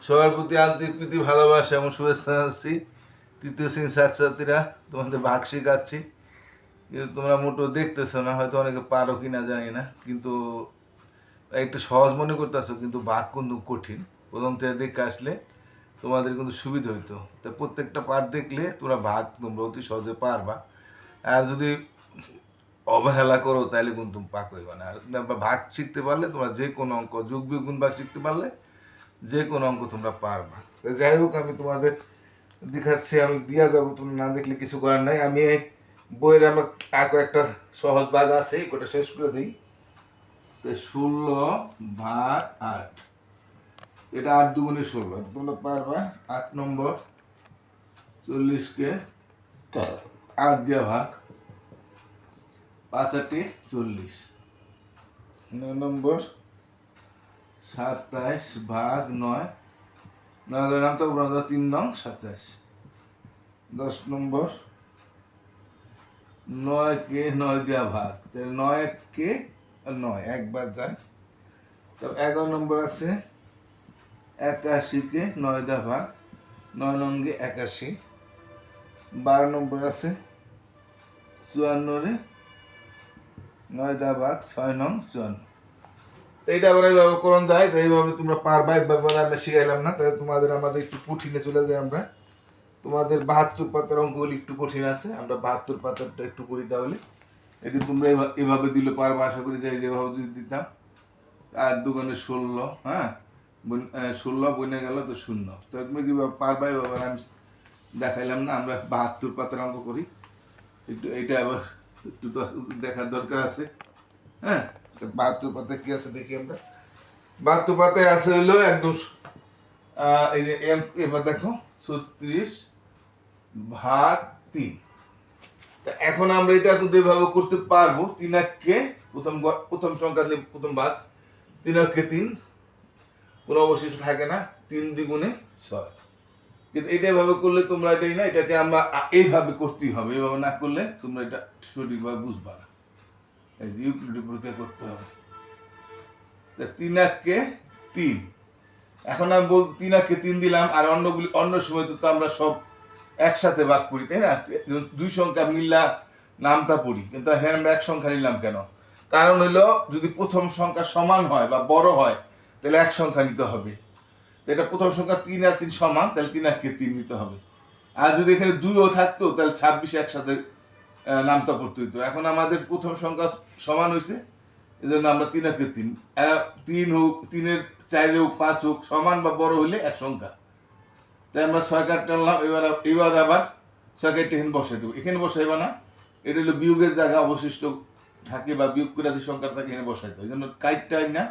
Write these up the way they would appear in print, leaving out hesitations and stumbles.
সবার প্রতি আন্তরিক প্রীতি ভালোবাসা এবং শুভেচ্ছা জানাচ্ছি। তৃতীয় শ্রেণীর ছাত্রছাত্রীরা, তোমাদের ভাগ শেখাচ্ছি, কিন্তু তোমরা মোটো দেখতেছো না, হয়তো অনেকে পারো কিনা জানি না, কিন্তু একটু সহজ মনে করতেছো, কিন্তু ভাগ কিন্তু কঠিন। প্রথম থেকে দেখে আসলে তোমাদের কিন্তু সুবিধা হইতো। তো প্রত্যেকটা পাঠ দেখলে তোমরা ভাগ তোমরা অতি সহজে পারবা। আর যদি অবহেলা করো তাহলে কিন্তু তুমি পাক হইবা না। আর ভাগ শিখতে পারলে তোমরা যে কোনো অঙ্ক, যোগ বিয়োগ ভাগ শিখতে পারলে যে কোনো অঙ্ক তোমরা পারবা। তো যাই হোক, আমি তোমাদের দেখাচ্ছি, আমি দিয়া যাবো, তুমি না দেখলে কিছু করার নাই। আমি এই বইয়ের আমার একটা সহজ ভাগ আছে, ওটা শেষ করে দিই। তো 16/8, এটা 8 দুগুণে 16, তোমরা পারবা। 8 নম্বর 40-কে 8 দিয়া ভাগ, 5-8 40। 9 নম্বর 27/9, 9 নাম তো 3 নং 27। 10 নম্বর 9-কে 9 দিয়া ভাগ, 9-1-কে 9 একবার যায়। তো 11 নম্বর আছে 81-কে 9 দিয়া ভাগ, 9 নঙ্গে 81। 12 নম্বর আছে 54-রে 9 দিয়া ভাগ, 6 নং 54। তো এইটা আবার এইভাবে করণ যায়, তো এইভাবে তোমরা পারবা। একবার বলে আমরা শিখাইলাম না, তাহলে তোমাদের আমাদের একটু কঠিনে চলে যায়। আমরা তোমাদের 72 পাতার অঙ্কগুলি একটু কঠিন আছে, আমরা 72 পাতারটা একটু করি। তাহলে এটি তোমরা এভাবে দিলে পারবা, আশা করি যে যেভাবে যদি দিতাম। আর দোকানে 16, হ্যাঁ 16 বনে গেল তো 0। তো তুমি কীভাবে পারবা এভাবে আমি দেখাইলাম না। আমরা 72 পাতার অঙ্ক করি, একটু এইটা আবার একটু তো দেখার দরকার আছে। হ্যাঁ, 72 পাতায় কি আছে দেখি আমরা। 72 পাতায় আছে হইলো একদম এই যে এবার দেখো 36/3। এখন আমরা এটা কিন্তু এভাবে করতে পারবো। 3-কে প্রথম সংখ্যা দিয়ে প্রথম ভাগ, 3-কে 3, কোনো অবশিষ্ট থাকে না। 3 দ্বিগুণে 6। কিন্তু এটা এভাবে করলে তোমরা এটাই না, এটাকে আমরা এইভাবে করতেই হবে। এভাবে না করলে তোমরা এটা সঠিকভাবে বুঝবা না। এই যে ইউক্লিডের পরীক্ষা করতে হবে। 3-কে 3, এখন আমি 3-কে 3 দিলাম। আর অন্য সময় তো আমরা সব একসাথে ভাগ করি, তাই না? দুই সংখ্যা মিললা নামটা পড়ি, কিন্তু হ্যাঁ আমরা এক সংখ্যা নিলাম কেন? কারণ হইলো যদি প্রথম সংখ্যা সমান হয় বা বড় হয় তাহলে এক সংখ্যা নিতে হবে। তো এটা প্রথম সংখ্যা 3 আর 3 সমান, তাহলে 3-কে 3 নিতে হবে। আর যদি এখানে 2ও থাকতো তাহলে 26 একসাথে নামটা পড়তে হইতো। এখন আমাদের প্রথম সংখ্যা সমান হয়েছে, এই জন্য আমরা 3-কে 3, 3 হোক, 3-এর 4 হোক, 5 হোক, সমান বা বড় হইলে এক সংখ্যা। তাই আমরা 6 কাঠ টানলাম। এবার আবার 6 কাঠটা এখানে বসাই দেবো। এখানে বসাইবা না, এটা হলো বিয়োগের জায়গা, অবশিষ্ট থাকে বা বিয়োগ করে যে সংখ্যা থাকে এখানে বসাইতে হবে। এই জন্য কাইটটাই না,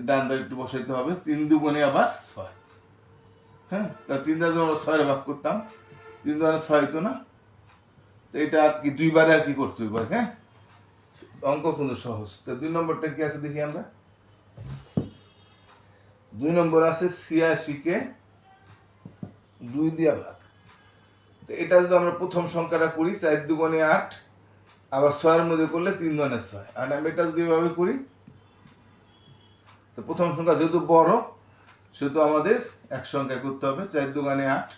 ডান ধারে একটু বসাইতে হবে। 3 দুগুণে আবার 6। হ্যাঁ, তা 3 দ্বারা যখন 6 ভাগ করতাম, 3 দ্বারা 6 হইতো না। তো এটা আর কি দুইবারে আর কি করতে হবে। হ্যাঁ, অঙ্ক কিন্তু সহজ। তো 2 নম্বরটা কি আছে দেখি আমরা। 2 নম্বর আছে 86-কে 2 দিয়া ভাগ। তো এটা যদি আমরা প্রথম সংখ্যাটা করি, 4 দুগুণে 8, আবার 6-এর মধ্যে করলে 3 দুগুণে 6। আর আমি এটা যদি এভাবে করি, তো প্রথম সংখ্যা যেহেতু বড় সেহেতু আমাদের এক সংখ্যা করতে হবে। 4 দুগুণে 8,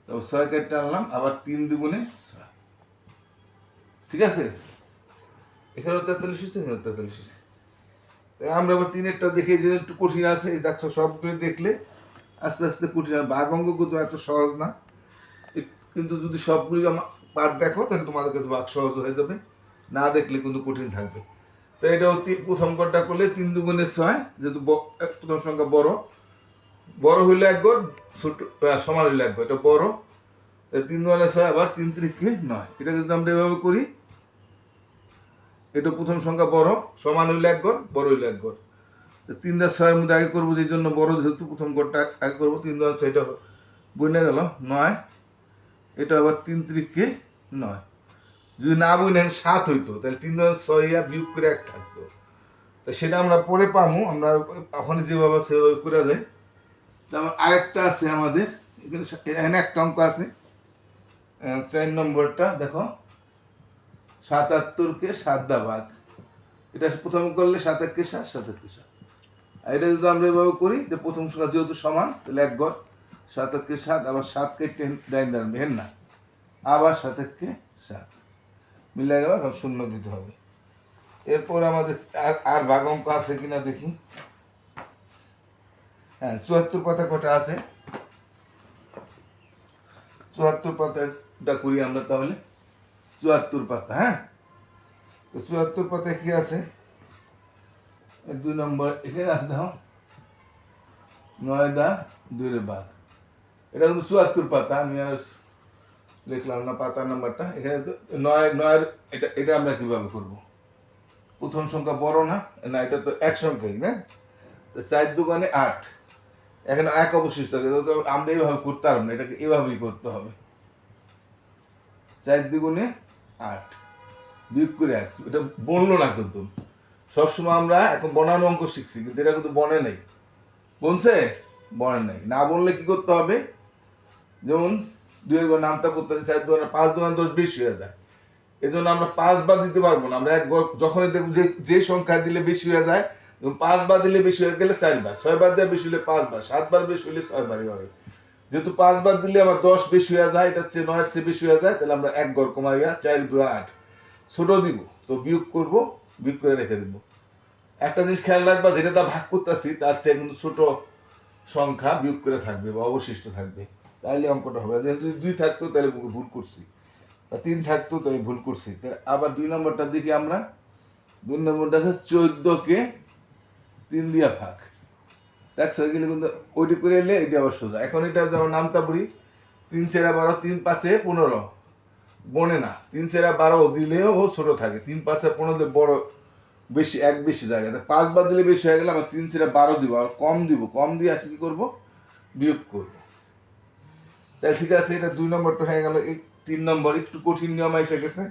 তো 6 কেটে আনলাম, আবার 3 দুগুণে 6। ঠিক আছে, এখানেও 43 হচ্ছে, এখানেও 43 হচ্ছে। আমরা আবার 3-এরটা দেখে যে একটু কঠিন আছে। এই দেখো সবগুলো দেখলে আস্তে আস্তে কঠিন হবে। ভাগ অঙ্ক কিন্তু এত সহজ না, কিন্তু যদি সবগুলি পার্ট দেখো তাহলে তোমাদের কাছে ভাগ সহজ হয়ে যাবে। না দেখলে কিন্তু কঠিন থাকবে। তো এটা প্রথম গড়টা করলে 3 দুগুণে 6, যেহেতু প্রথম সংখ্যা বড়, বড় হইলে এক গড়, ছোট সমান হইলে এক গড়, এটা বড়। 3 দুগুণে 6, আবার 3-3-কে 9। এটা যদি আমরা এভাবে করি, এটা প্রথম সংখ্যা বড়, সমান হইলে এক গড়, বড় হইলে এক গড়। 3 আর 6-এর মধ্যে আগে করবো, যেই জন্য বড় যেহেতু প্রথম গড়টা আগে করবো। 3 দুগুণে 6, এটা বইনে গেল 9। এটা আবার 3-3-কে 9। যদি না বইনেন 7 হইতো, তাহলে 3 দুগুণে 6 বিয়োগ করে 1 থাকতো। তো সেটা আমরা পরে পাবো, আমরা ওখানে যেভাবে সেভাবে করে যায়। যেমন আরেকটা আছে আমাদের এখানে একটা অঙ্ক আছে, 4 নম্বরটা দেখো, 77-কে 7 দা ভাগ। এটা প্রথম করলে 7-1-কে 7, 7-1-কে 7। আর এটা যদি আমরা এভাবে করি যে প্রথম সংখ্যা যেহেতু সমান তাহলে এক ঘর, 7 7, আবার 7কে ডাইন দাঁড়াবে, হেন না, আবার 7 মিলে গেল, এখন শূন্য দিতে হবে। এরপর আমাদের আর ভাগ অঙ্ক আছে কিনা দেখি। হ্যাঁ, 74 পাতা কটা আছে? 74 পাতাটা করি আমরা তাহলে। 74 পাতা, হ্যাঁ, তো 74 পাতায় কি আছে? 2 নম্বর এখানে আছে, দেখো 9 দা 2 ভাগ। এটা কিন্তু 74 পাতা, আমি আর লিখলাম না পাতা নাম্বারটা। এখানে তো 9 এটা এটা আমরা কিভাবে করব? প্রথম সংখ্যা বড় না, না এটা তো এক সংখ্যাই না, তো 4 দোকানে 8, এখানে 1 অবশিষ্ট থাকে, তো আমরা এইভাবে করতে পারবো না, এটাকে এভাবেই করতে হবে। 4 দ্বিগুণে 8 বিয়োগ করে 1, এটা বললো না কিন্তু। সবসময় আমরা এখন বনানো অঙ্ক শিখছি, কিন্তু এটা কিন্তু বনে নেই। বলছে বনে নেই, না বললে কি করতে হবে? যেমন 2 এর নামটা করতে 4 দোকানে 5 দোকানে 10 বেশি হয়ে যায়, এই জন্য আমরা 5 বার দিতে পারবো না। আমরা যখনই দেখবো যে সংখ্যা দিলে বেশি হয়ে যায়, 5 বার দিলে বেশি হয়ে গেলে 4 বার, 6 বার দিয়ে বেশি হলে 5 বার, 7 বার বেশি হলে 6 বার, এভাবে। যেহেতু 5 বার দিলে আমার 10 বেশি হয়ে যায়, এটা হচ্ছে 9 এর চেয়ে বেশি হয়ে যায়, তাহলে আমরা 1 ঘর কমাইয়া 4 2 8 ছোট দিব, তো বিয়োগ করব, বিয়োগ করে রেখে দিব। একটা জিনিস খেয়াল রাখবা, যেটা তা ভাগ করতেছি তার থেকে কিন্তু ছোট সংখ্যা বিয়োগ করে থাকবে বা অবশিষ্ট থাকবে, তাহলে অঙ্কটা হবে। যেহেতু 2 থাকতো তাহলে ভুল করছি, বা 3 থাকতো তাই ভুল করছি। আবার 2 নম্বরটা দেখি আমরা। 2 নম্বরটা আছে 14কে 3 দিয়া ভাগ। দেখছো এগুলো কিন্তু ওইটি করে এলে এটি আবার সোজা। এখন এটা যেমন নামটা পড়ি, 3 4 12, 3 5 15, বনে না। 3 4 12 দিলেও ও ছোট থাকে, 3 5 15 বড় বেশি, এক বেশি জায়গা, 5 বার দিলে বেশি হয়ে গেলে আমার 3 4 12 দিব, আর কম দিব, কম দিয়ে আসলে কি করবো? বিয়োগ করবো। তাই ঠিক আছে, এটা 2 নম্বরটা হয়ে গেল। এই 3 নম্বর একটু কঠিন নিয়ম এসে গেছে,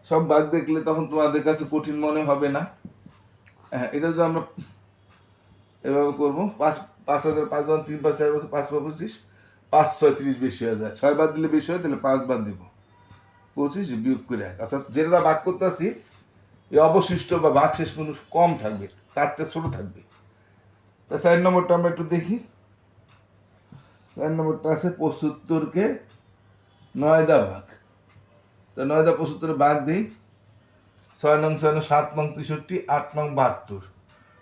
সব ভাগ দেখলে তখন তোমাদের কাছে কঠিন মনে হবে না। হ্যাঁ, এটা যদি আমরা এভাবে করবো, 5 5 হাজার 5 বার 3 5 4 5 5 25, 5 6 30 বেশি হয়ে যায়, 6 বার দিলে বেশি হয়, তাহলে 5 বার দিব, 25 বিয়োগ করে 1। অর্থাৎ যেটা ভাগ করতেছি এই অবশিষ্ট বা ভাগ শেষ পর্যন্ত কম থাকবে, তার থেকে ছোট থাকবে। তা 4 নম্বরটা আমরা একটু দেখি। 4 নম্বরটা আছে 75কে 9 দা ভাগ। তো 9 দা 75 ভাগ দিই, 6 নং 6 নং 7 নং 63, 8 নং 72,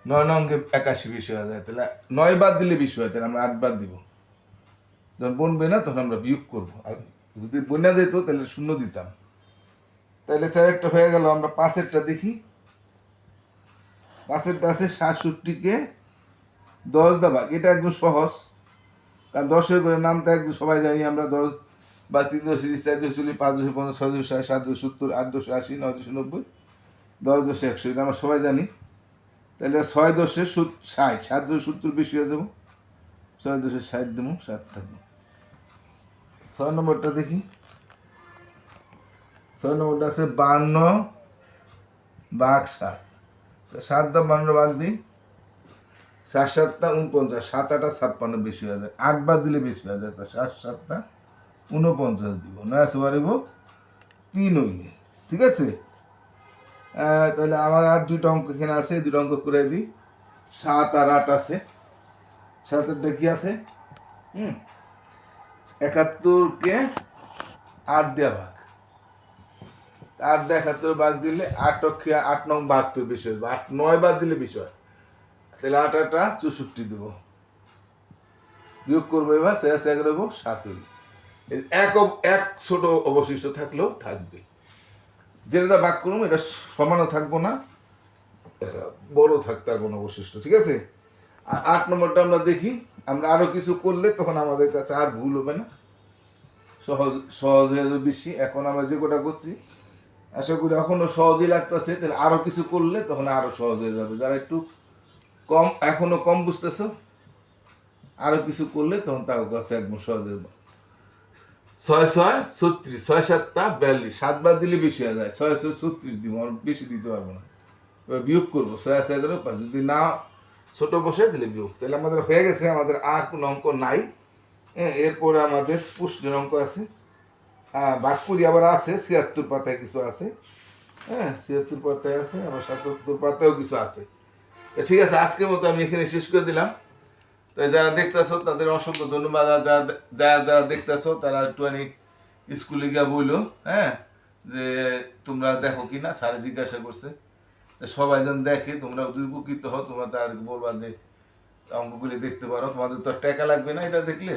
9 নংকে 81 বেশি হয়ে যায়, তাহলে 9 বার দিলে বেশি হয়, তাহলে আমরা 8 বার দিব। যখন বনবে না তখন আমরা বিয়োগ করবো, আর যদি বন্যা যেত তাহলে শূন্য দিতাম। তাহলে 4 হয়ে গেল। আমরা 5 দেখি। 5 আছে 67কে 10 দা ভাগ। এটা একদম সহজ, কারণ 10 করে নামটা একদম সবাই জানি আমরা। 10 বা 3 10 30 4 10 40 5 10 50 6 10 60 7 10 70 8 10 80 9 10 90 10 10 100, এটা আমরা সবাই জানি। তাহলে 6 10 60, 7 10 70 বেশি হয়ে যাবো, 6 10 60 দেবো, 7 থাকবো। 6 নম্বরটা দেখি। 6 নম্বরটা আছে 52 ভাগ 7। 7 দা 52 ভাগ দিই, 7 7 49, 7 8 56 বেশি হয়ে যায়, 8 বার দিলে বেশি হয়ে যায়, তা 7 7 49 দিব, না আছে বাড়িব 3 হইলে, ঠিক আছে। তাহলে আমার আর 2টা অঙ্ক এখানে আছে, 2টা অঙ্ক করে দিই। 7 আর 8 আছে। 7 কি আছে? 71কে 8 দেওয়া ভাগ। 8 দিয়ে 71 ভাগ দিলে 8 8 নং 72 বেশি হবে, 8 9 বার দিলে বেশি হয়, তাহলে 8 8 64 দেবো, বিয়োগ করবো। এবার 7 হইল। এক ছোট অবশিষ্ট থাকলেও থাকবে, যেটা ভাগ করবো এটা সমানও থাকবো না, বড় থাকতে পারবো না অবশিষ্ট, ঠিক আছে। আর 8 নম্বরটা আমরা দেখি। আমরা আরো কিছু করলে তখন আমাদের কাছে আর ভুল হবে না, সহজ সহজ হয়ে যাবে বেশি। এখন আমরা যে কটা করছি আশা করি এখনো সহজই লাগতেছে, তাহলে আরো কিছু করলে তখন আরো সহজ হয়ে যাবে। যারা একটু কম এখনো কম বুঝতেছ, আরো কিছু করলে তখন তার কাছে একদম সহজ হয়ে যাবে। 6 6 36, 6 7 42, 7 বার দিলে বেশি হয়ে যায়, 6 6 36 দিব, আর বেশি দিতে পারবো না। এবার বিয়োগ করবো, 6 6 11 5, যদি না ছোট বসে দিলে বিয়োগ। তাহলে আমাদের হয়ে গেছে, আমাদের আর কোনো অঙ্ক নাই। এরপরে আমাদের প্রশ্নের অঙ্ক আছে। বাঘপুরি আবার আছে, 76 পাতায় কিছু আছে। 76 পাতায় আছে, আবার 77 পাতায়ও কিছু আছে। তো ঠিক আছে, আজকের মতো আমি এখানে শেষ করে দিলাম। তো যারা দেখতেছো তাদের অসংখ্য ধন্যবাদ। আর যারা যারা যারা দেখতেছো তারা একটুখানি স্কুলে গিয়া বললো, হ্যাঁ, যে তোমরা দেখো কি না, স্যারে জিজ্ঞাসা করছে। তো সবাই যেন দেখে, তোমরা যদি উপকৃত হও, তোমরা তার বলবা যে অঙ্কগুলি দেখতে পারো, তোমাদের তো আর টাকা লাগবে না এটা দেখলে,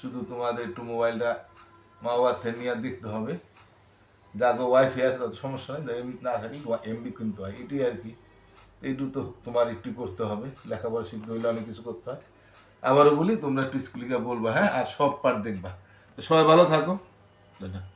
শুধু তোমাদের একটু মোবাইলটা মা বাবার থেকে নিয়ে দেখতে হবে। যাকে ওয়াইফাই আছে তাদের সমস্যা নেই, না থাকলে এমবি কিনতে হয়, এটাই আর কি। এইটু তো তোমার একটু করতে হবে, লেখাপড়া শিখতে হইলে অনেক কিছু করতে হয়। আবারও বলি, তোমরা একটু স্কুলে গিয়ে বলবা, হ্যাঁ, আর সব পার্ট দেখবা। তো সবাই ভালো থাকো। ধন্যবাদ।